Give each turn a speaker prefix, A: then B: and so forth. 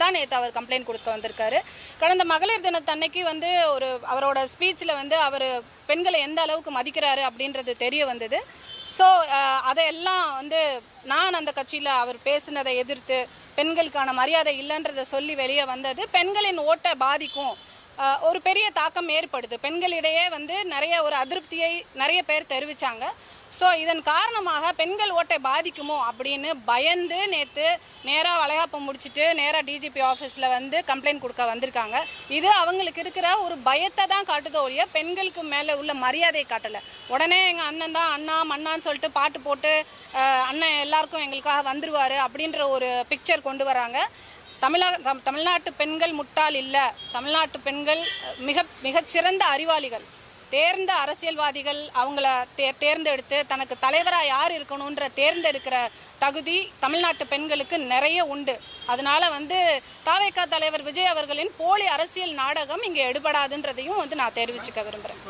A: தான் நேற்று அவர் கம்ப்ளைண்ட் கொடுக்க வந்திருக்காரு. கடந்த மகளிர் தினத்தன்னைக்கு வந்து அவரோட ஸ்பீச்சில் வந்து அவர் பெண்களை எந்த அளவுக்கு மதிக்கிறாரு அப்படின்றது தெரிய வந்தது. ஸோ அதையெல்லாம் வந்து நான் அந்த கட்சியில் அவர் பேசினதை எதிர்த்து பெண்களுக்கான மரியாதை இல்லைன்றதை சொல்லி வெளியே வந்தது பெண்களின் ஓட்டை பாதிக்கும், ஒரு பெரிய தாக்கம் ஏற்படுது. பெண்களிடையே வந்து நிறைய ஒரு அதிருப்தியை நிறைய பேர் தெரிவித்தாங்க. ஸோ இதன் காரணமாக பெண்கள் ஓட்டை பாதிக்குமோ அப்படின்னு பயந்து நேற்று நேராக வளைகாப்பம் முடிச்சுட்டு நேராக டிஜிபி ஆஃபீஸில் வந்து கம்ப்ளைண்ட் கொடுக்க வந்திருக்காங்க. இது அவங்களுக்கு இருக்கிற ஒரு பயத்தை தான் காட்டுதோ ஒழிய பெண்களுக்கு மேலே உள்ள மரியாதை காட்டலை. உடனே எங்கள் அண்ணன் தான் அண்ணா மண்ணான்னு சொல்லிட்டு பாட்டு போட்டு அண்ணன் எல்லாருக்கும் எங்களுக்காக வந்துருவார் அப்படின்ற ஒரு பிக்சர் கொண்டு வராங்க. தமிழ்நாட்டு பெண்கள் முட்டாள் இல்லை, தமிழ்நாட்டு பெண்கள் மிகச்சிறந்த அறிவாளிகள், தேர்ந்த அரசியல்வாதிகள். அவங்கள தேர்ந்தெடுத்து தனக்கு தலைவராக யார் இருக்கணுன்ற தேர்ந்தெடுக்கிற தகுதி தமிழ்நாட்டு பெண்களுக்கு நிறைய உண்டு. அதனால வந்து தாவேகா தலைவர் விஜய் அவர்களின் போலி அரசியல் நாடகம் இங்கே எடுபடாதுன்றதையும் வந்து நான் தெரிவிச்சுக்க விரும்புகிறேன்.